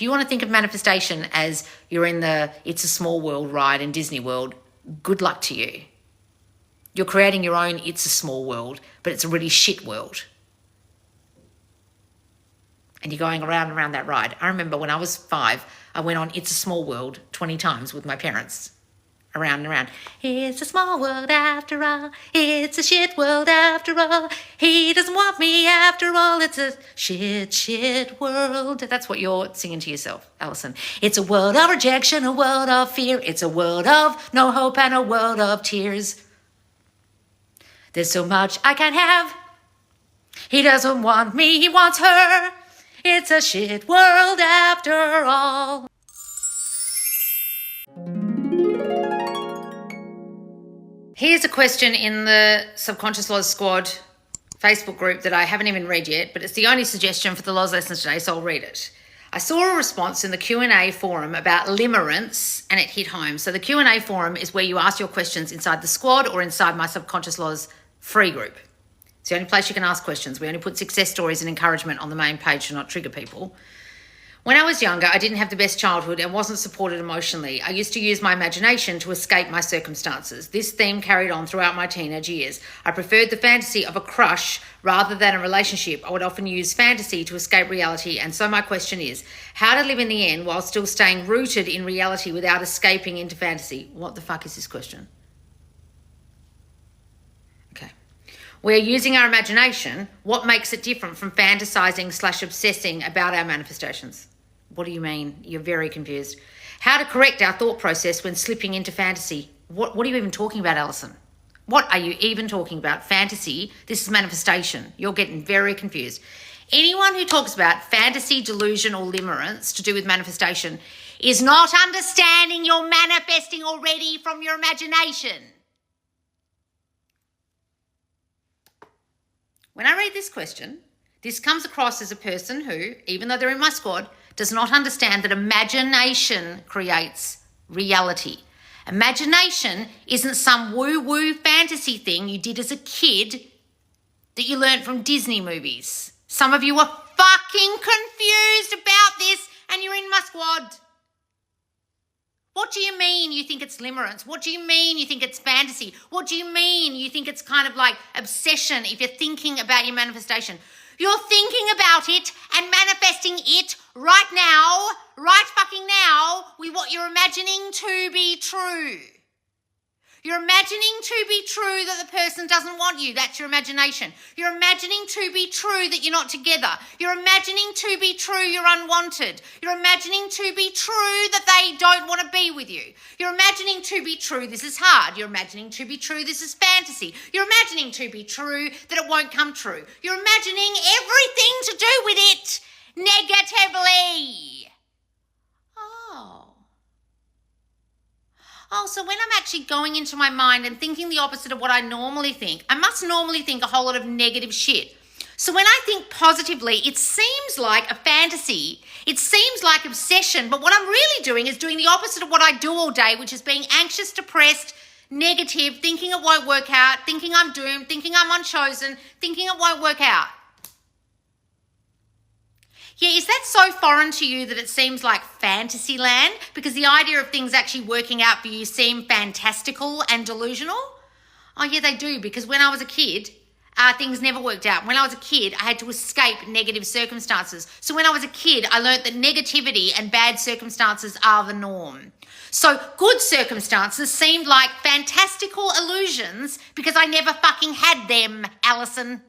If you want to think of manifestation as you're in the It's a Small World ride in Disney World, good luck to you. You're creating your own It's a Small World, but it's a really shit world. And you're going around and around that ride. I remember when I was 5, I went on It's a Small World 20 times with my parents. Around and around. It's a small world after all. It's a shit world after all. He doesn't want me after all. It's a shit world. That's what you're singing to yourself, Alison. It's a world of rejection, a world of fear. It's a world of no hope and a world of tears. There's so much I can't have. He doesn't want me, he wants her. It's a shit world after all. Here's a question in the Subconscious Laws Squad Facebook group that I haven't even read yet, but it's the only suggestion for the Laws lessons today, so I'll read it. I saw a response in the Q&A forum about limerence, and it hit home. So the Q&A forum is where you ask your questions inside the squad or inside my Subconscious Laws free group. It's the only place you can ask questions. We only put success stories and encouragement on the main page to not trigger people. When I was younger, I didn't have the best childhood and wasn't supported emotionally. I used to use my imagination to escape my circumstances. This theme carried on throughout my teenage years. I preferred the fantasy of a crush rather than a relationship. I would often use fantasy to escape reality. And so my question is, how to live in the end while still staying rooted in reality without escaping into fantasy? What the fuck is this question? Okay. We're using our imagination. What makes it different from fantasizing/obsessing about our manifestations? What do you mean? You're very confused. How to correct our thought process when slipping into fantasy. What are you even talking about, Alison? What are you even talking about? Fantasy, this is manifestation. You're getting very confused. Anyone who talks about fantasy, delusion, or limerence to do with manifestation is not understanding you're manifesting already from your imagination. When I read this question, this comes across as a person who, even though they're in my squad, does not understand that imagination creates reality. Imagination isn't some woo-woo fantasy thing you did as a kid that you learned from Disney movies. Some of you are fucking confused about this and you're in my squad. What do you mean you think it's limerence? What do you mean you think it's fantasy? What do you mean you think it's kind of like obsession if you're thinking about your manifestation? You're thinking about it and manifesting it right now, right fucking now, with what you're imagining to be true. You're imagining to be true that the person doesn't want you. That's your imagination. You're imagining to be true that you're not together. You're imagining to be true you're unwanted. You're imagining to be true that they don't want to be with you. You're imagining to be true this is hard. You're imagining to be true this is fantasy. You're imagining to be true that it won't come true. You're imagining everything to do with it negatively. Oh, so when I'm actually going into my mind and thinking the opposite of what I normally think, I must normally think a whole lot of negative shit. So when I think positively, it seems like a fantasy. It seems like obsession. But what I'm really doing is doing the opposite of what I do all day, which is being anxious, depressed, negative, thinking it won't work out, thinking I'm doomed, thinking I'm unchosen, thinking it won't work out. Yeah, is that so foreign to you that it seems like fantasy land? Because the idea of things actually working out for you seem fantastical and delusional? Oh yeah, they do, because when I was a kid, things never worked out. When I was a kid, I had to escape negative circumstances. So when I was a kid, I learnt that negativity and bad circumstances are the norm. So good circumstances seemed like fantastical illusions because I never fucking had them, Alison.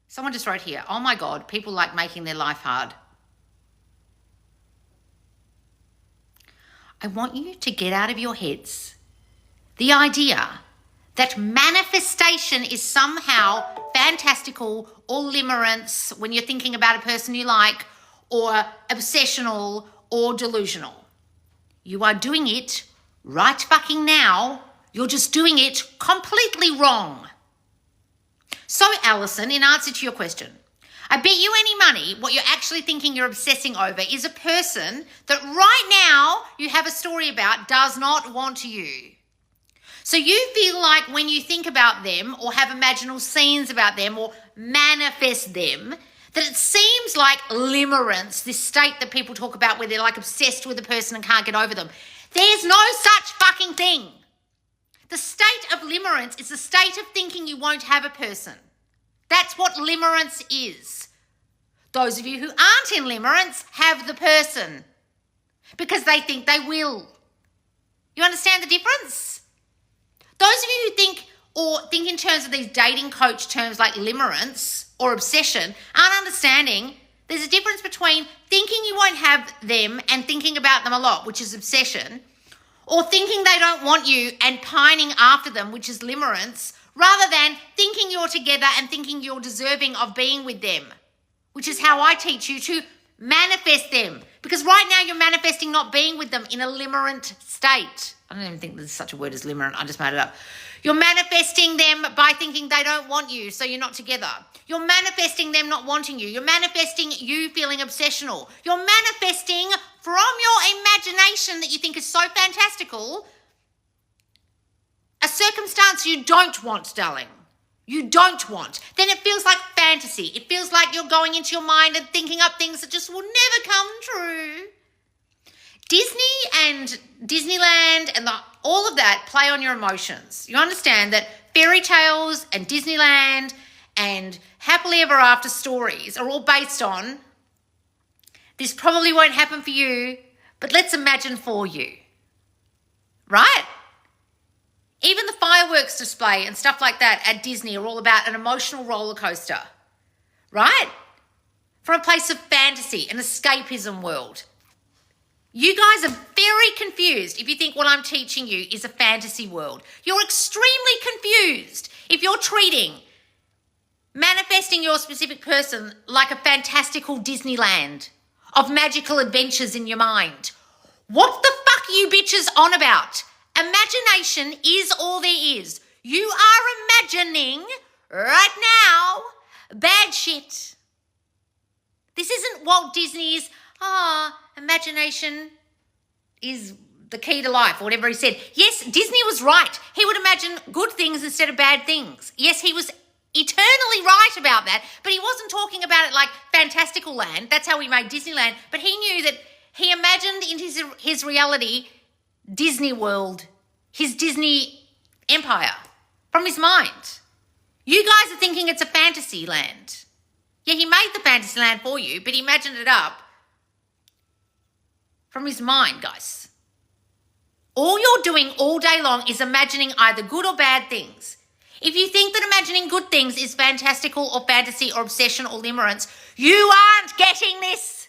Someone just wrote here, oh my God, people like making their life hard. I want you to get out of your heads the idea that manifestation is somehow fantastical or limerence when you're thinking about a person you like, or obsessional or delusional. You are doing it right fucking now. You're just doing it completely wrong. So, Alison, in answer to your question, I bet you any money what you're actually thinking you're obsessing over is a person that right now you have a story about does not want you. So you feel like when you think about them or have imaginal scenes about them or manifest them, that it seems like limerence, this state that people talk about where they're like obsessed with a person and can't get over them. There's no such fucking thing. The state of limerence is the state of thinking you won't have a person. That's what limerence is. Those of you who aren't in limerence have the person because they think they will. You understand the difference? Those of you who think in terms of these dating coach terms like limerence or obsession aren't understanding there's a difference between thinking you won't have them and thinking about them a lot, which is obsession, or thinking they don't want you and pining after them, which is limerence, rather than thinking you're together and thinking you're deserving of being with them, which is how I teach you to manifest them. Because right now you're manifesting not being with them in a limerent state. I don't even think there's such a word as limerent. I just made it up. You're manifesting them by thinking they don't want you, so you're not together. You're manifesting them not wanting you. You're manifesting you feeling obsessional. You're manifesting from your imagination that you think is so fantastical a circumstance you don't want, darling. You don't want. Then it feels like fantasy. It feels like you're going into your mind and thinking up things that just will never come true. Disney and Disneyland and all of that play on your emotions. You understand that fairy tales and Disneyland and happily ever after stories are all based on this probably won't happen for you, but let's imagine for you. Right? Even the fireworks display and stuff like that at Disney are all about an emotional roller coaster. Right? From a place of fantasy, an escapism world. You guys are very confused if you think what I'm teaching you is a fantasy world. You're extremely confused if you're treating manifesting your specific person like a fantastical Disneyland of magical adventures in your mind. What the fuck are you bitches on about? Imagination is all there is. You are imagining right now bad shit. This isn't Walt Disney's, imagination is the key to life, or whatever he said. Yes, Disney was right. He would imagine good things instead of bad things. Yes, he was eternally right about that, but he wasn't talking about it like fantastical land. That's how we made Disneyland. But he knew that he imagined in his reality Disney World, his Disney empire from his mind. You guys are thinking it's a fantasy land. Yeah, he made the fantasy land for you, but he imagined it up from his mind, guys. All you're doing all day long is imagining either good or bad things. If you think that imagining good things is fantastical or fantasy or obsession or limerence, you aren't getting this.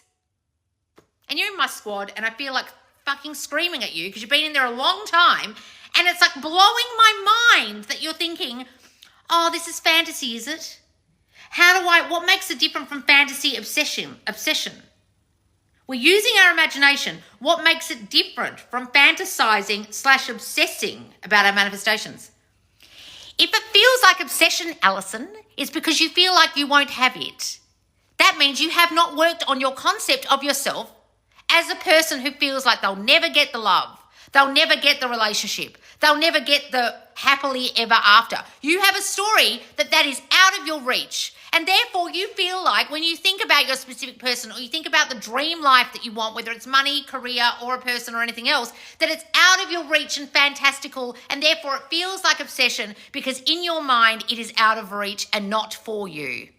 And you're in my squad and I feel like fucking screaming at you because you've been in there a long time and it's like blowing my mind that you're thinking, oh, this is fantasy, is it? What makes it different from fantasy obsession? We're using our imagination. What makes it different from fantasizing/obsessing about our manifestations? If it feels like obsession, Alison, it's because you feel like you won't have it. That means you have not worked on your concept of yourself as a person who feels like they'll never get the love. They'll never get the relationship. They'll never get the happily ever after. You have a story that is out of your reach. And therefore you feel like when you think about your specific person or you think about the dream life that you want, whether it's money, career, or a person or anything else, that it's out of your reach and fantastical, and therefore it feels like obsession because in your mind it is out of reach and not for you.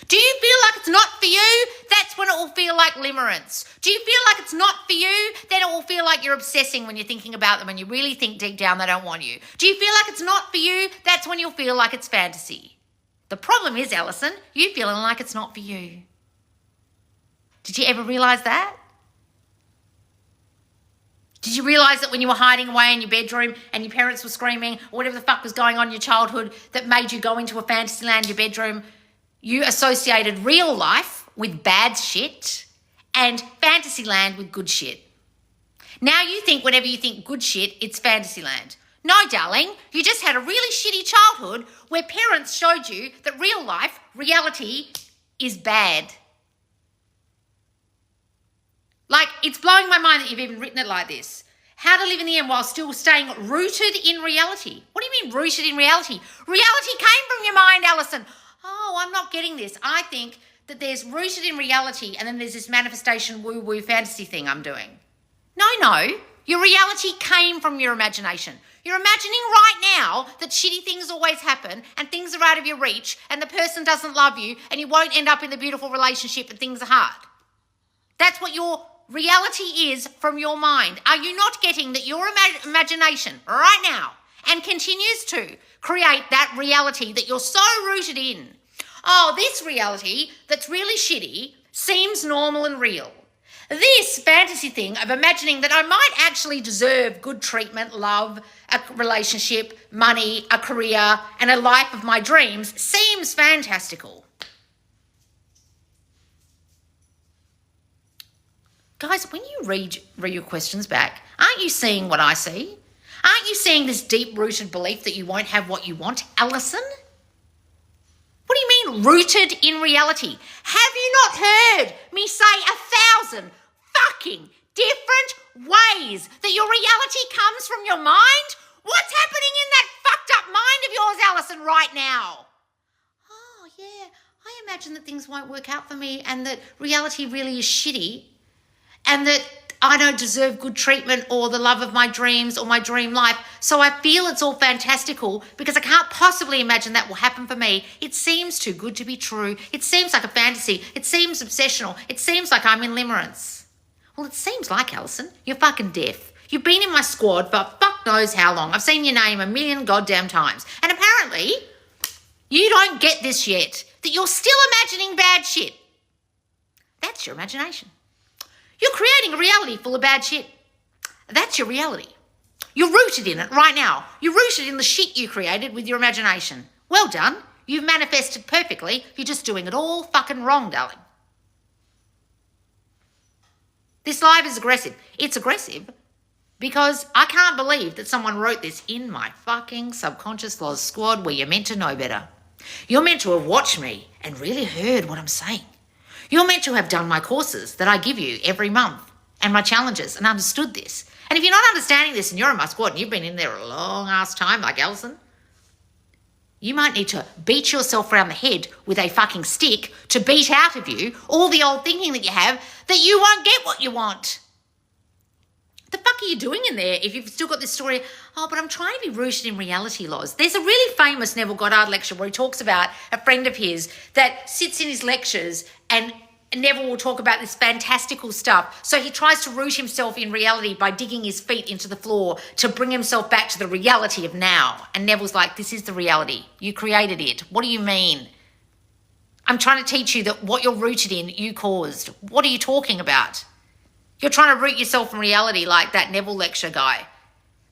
Do you feel like it's not for you? That's when it will feel like limerence. Do you feel like it's not for you? Then it will feel like you're obsessing when you're thinking about them and you really think deep down they don't want you. Do you feel like it's not for you? That's when you'll feel like it's fantasy. The problem is, Alison, you feeling like it's not for you. Did you ever realise that? Did you realise that when you were hiding away in your bedroom and your parents were screaming or whatever the fuck was going on in your childhood that made you go into a fantasy land, your bedroom, you associated real life with bad shit and fantasy land with good shit? Now you think whenever you think good shit, it's fantasy land. No, darling, you just had a really shitty childhood where parents showed you that real life, reality, is bad. Like, it's blowing my mind that you've even written it like this. How to live in the end while still staying rooted in reality. What do you mean rooted in reality? Reality came from your mind, Alison. Oh, I'm not getting this. I think that there's rooted in reality and then there's this manifestation woo-woo fantasy thing I'm doing. No. Your reality came from your imagination. You're imagining right now that shitty things always happen and things are out of your reach and the person doesn't love you and you won't end up in the beautiful relationship and things are hard. That's what your reality is from your mind. Are you not getting that your imagination right now and continues to create that reality that you're so rooted in? Oh, this reality that's really shitty seems normal and real. This fantasy thing of imagining that I might actually deserve good treatment, love, a relationship, money, a career, and a life of my dreams seems fantastical. Guys, when you read your questions back, aren't you seeing what I see? Aren't you seeing this deep-rooted belief that you won't have what you want, Alison? What do you mean rooted in reality? Have you not heard me say 1,000 fucking different ways that your reality comes from your mind? What's happening in that fucked up mind of yours, Alison, right now? Oh, yeah, I imagine that things won't work out for me and that reality really is shitty and that I don't deserve good treatment or the love of my dreams or my dream life. So I feel it's all fantastical because I can't possibly imagine that will happen for me. It seems too good to be true. It seems like a fantasy. It seems obsessional. It seems like I'm in limerence. Well, it seems like, Alison, you're fucking deaf. You've been in my squad for fuck knows how long. I've seen your name 1,000,000 goddamn times. And apparently, you don't get this yet, that you're still imagining bad shit. That's your imagination. You're creating a reality full of bad shit. That's your reality. You're rooted in it right now. You're rooted in the shit you created with your imagination. Well done. You've manifested perfectly. You're just doing it all fucking wrong, darling. This live is aggressive. It's aggressive because I can't believe that someone wrote this in my fucking subconscious laws squad where you're meant to know better. You're meant to have watched me and really heard what I'm saying. You're meant to have done my courses that I give you every month and my challenges and understood this. And if you're not understanding this and you're in my squad and you've been in there a long ass time like Alison, you might need to beat yourself around the head with a fucking stick to beat out of you all the old thinking that you have that you won't get what you want. The fuck are you doing in there if you've still got this story, oh, but I'm trying to be rooted in reality, laws. There's a really famous Neville Goddard lecture where he talks about a friend of his that sits in his lectures and Neville will talk about this fantastical stuff. So he tries to root himself in reality by digging his feet into the floor to bring himself back to the reality of now. And Neville's like, this is the reality. You created it. What do you mean? I'm trying to teach you that what you're rooted in, you caused. What are you talking about? You're trying to root yourself in reality like that Neville lecture guy,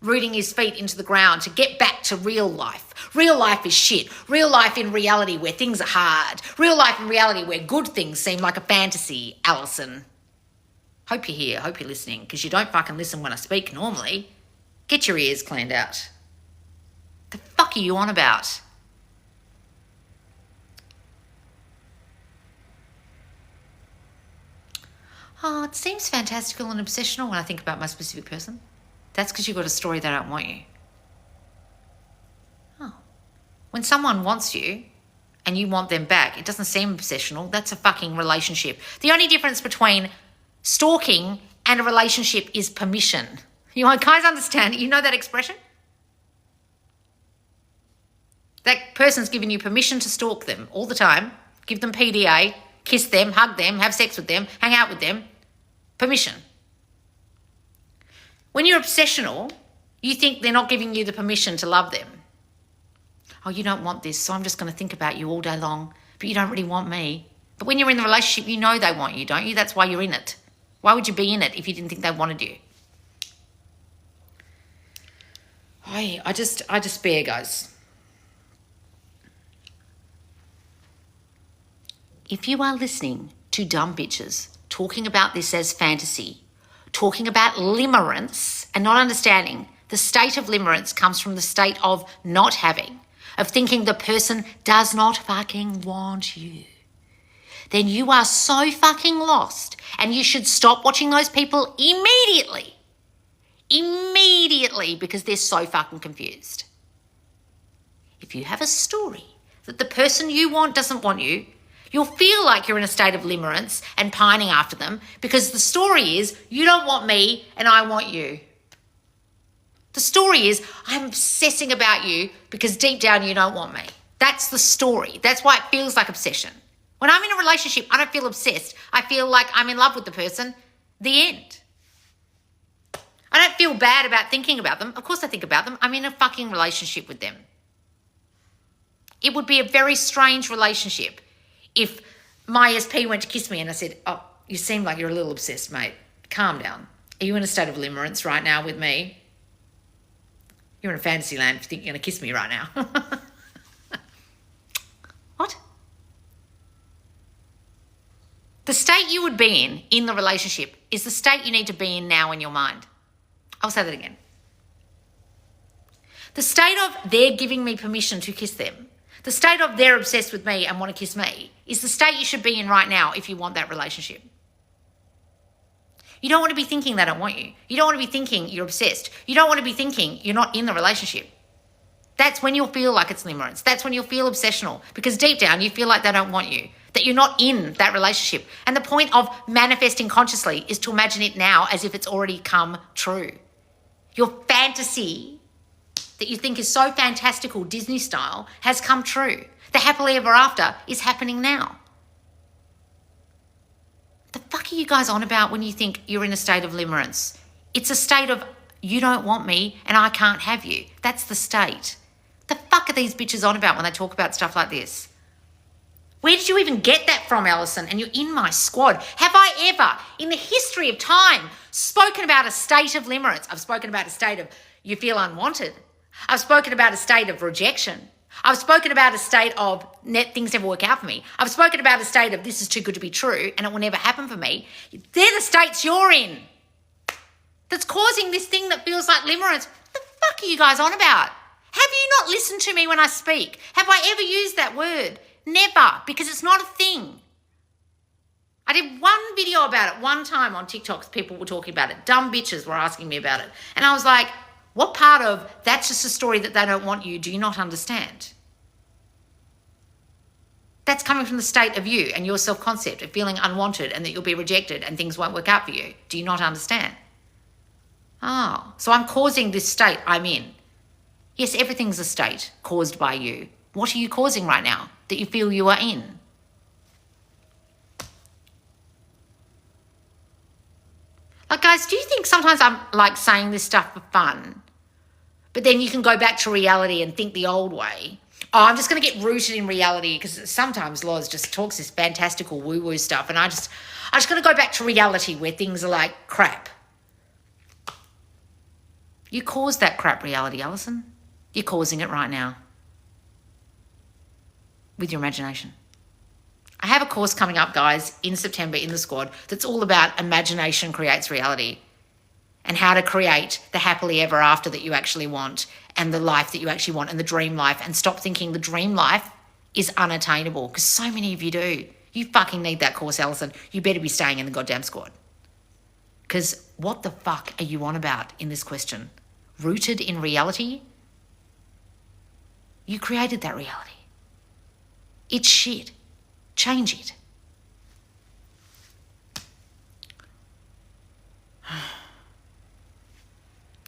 rooting his feet into the ground to get back to real life. Real life is shit. Real life in reality where things are hard. Real life in reality where good things seem like a fantasy, Alison. Hope you're here. Hope you're listening because you don't fucking listen when I speak normally. Get your ears cleaned out. The fuck are you on about? Oh, it seems fantastical and obsessional when I think about my specific person. That's because you've got a story they don't want you. Oh. When someone wants you and you want them back, it doesn't seem obsessional. That's a fucking relationship. The only difference between stalking and a relationship is permission. You guys understand? You know that expression? That person's giving you permission to stalk them all the time. Give them PDA, kiss them, hug them, have sex with them, hang out with them. Permission. When you're obsessional, you think they're not giving you the permission to love them. Oh, you don't want this, so I'm just going to think about you all day long, but you don't really want me. But when you're in the relationship, you know they want you, don't you? That's why you're in it. Why would you be in it if you didn't think they wanted you? I despair, guys. If you are listening to dumb bitches talking about this as fantasy, talking about limerence and not understanding, the state of limerence comes from the state of not having, of thinking the person does not fucking want you, then you are so fucking lost and you should stop watching those people immediately. immediately because they're so fucking confused. If you have a story that the person you want doesn't want you, you'll feel like you're in a state of limerence and pining after them because the story is you don't want me and I want you. The story is I'm obsessing about you because deep down you don't want me. That's the story. That's why it feels like obsession. When I'm in a relationship, I don't feel obsessed. I feel like I'm in love with the person. The end. I don't feel bad about thinking about them. Of course I think about them. I'm in a fucking relationship with them. It would be a very strange relationship if my SP went to kiss me and I said, oh, you seem like you're a little obsessed, mate. Calm down. Are you in a state of limerence right now with me? You're in a fantasy land if you think you're going to kiss me right now. What? The state you would be in the relationship is the state you need to be in now in your mind. I'll say that again. The state of they're giving me permission to kiss them, the state of they're obsessed with me and want to kiss me is the state you should be in right now if you want that relationship. You don't want to be thinking they don't want you. You don't want to be thinking you're obsessed. You don't want to be thinking you're not in the relationship. That's when you'll feel like it's limerence. That's when you'll feel obsessional because deep down you feel like they don't want you, that you're not in that relationship. And the point of manifesting consciously is to imagine it now as if it's already come true. Your fantasy that you think is so fantastical, Disney style, has come true. The happily ever after is happening now. The fuck are you guys on about when you think you're in a state of limerence? It's a state of you don't want me and I can't have you. That's the state. The fuck are these bitches on about when they talk about stuff like this? Where did you even get that from, Alison? And you're in my squad. Have I ever, in the history of time, spoken about a state of limerence? I've spoken about a state of you feel unwanted. I've spoken about a state of rejection. I've spoken about a state of things never work out for me. I've spoken about a state of this is too good to be true and it will never happen for me. They're the states you're in that's causing this thing that feels like limerence. What the fuck are you guys on about? Have you not listened to me when I speak? Have I ever used that word? Never, because it's not a thing. I did one video about it one time on TikTok. People were talking about it. Dumb bitches were asking me about it. And I was like, what part of that's just a story that they don't want you do you not understand? That's coming from the state of you and your self-concept of feeling unwanted and that you'll be rejected and things won't work out for you. Do you not understand? Oh, so I'm causing this state I'm in. Yes, everything's a state caused by you. What are you causing right now that you feel you are in? Like, guys, do you think sometimes I'm like saying this stuff for fun, but then you can go back to reality and think the old way? Oh, I'm just going to get rooted in reality because sometimes Loz just talks this fantastical woo-woo stuff and I just got to go back to reality where things are like crap. You caused that crap reality, Alison. You're causing it right now with your imagination. I have a course coming up, guys, in September in the squad that's all about imagination creates reality and how to create the happily ever after that you actually want and the life that you actually want and the dream life, and stop thinking the dream life is unattainable because so many of you do. You fucking need that course, Alison. You better be staying in the goddamn squad. Because what the fuck are you on about in this question? Rooted in reality? You created that reality. It's shit. Change it.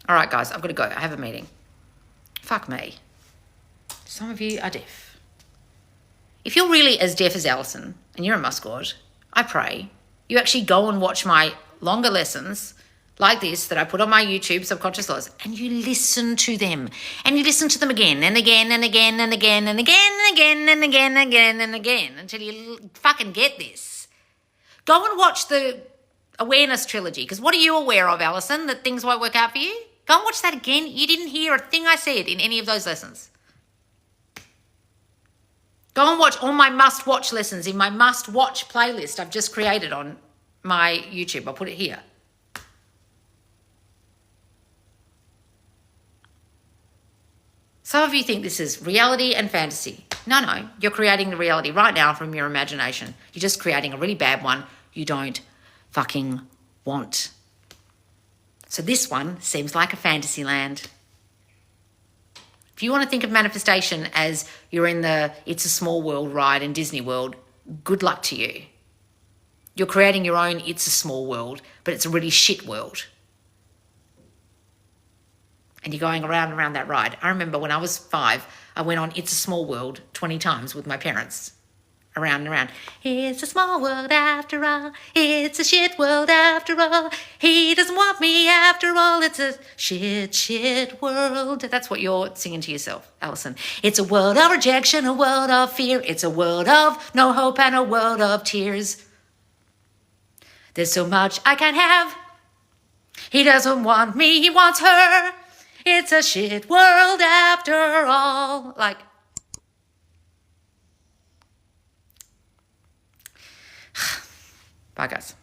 All right, guys, I've got to go. I have a meeting. Fuck me. Some of you are deaf. If you're really as deaf as Alison and you're in my squad, I pray you actually go and watch my longer lessons like this that I put on my YouTube, Subconscious Laws, and you listen to them. And you listen to them again and again and again and again and again and again and again and again and again until you fucking get this. Go and watch the Awareness trilogy, because what are you aware of, Alison, that things won't work out for you? Go and watch that again. You didn't hear a thing I said in any of those lessons. Go and watch all my must-watch lessons in my must-watch playlist I've just created on my YouTube. I'll put it here. Some of you think this is reality and fantasy. No, you're creating the reality right now from your imagination. You're just creating a really bad one you don't fucking want. So this one seems like a fantasy land. If you want to think of manifestation as you're in the It's a Small World ride in Disney World, good luck to you. You're creating your own It's a Small World, but it's a really shit world. And you're going around and around that ride. I remember when I was 5, I went on It's a Small World 20 times with my parents. Around and around. It's a small world after all. It's a shit world after all. He doesn't want me after all. It's a shit world. That's what you're singing to yourself, Alison. It's a world of rejection, a world of fear. It's a world of no hope and a world of tears. There's so much I can't have. He doesn't want me, he wants her. It's a shit world after all. Like, bye, guys.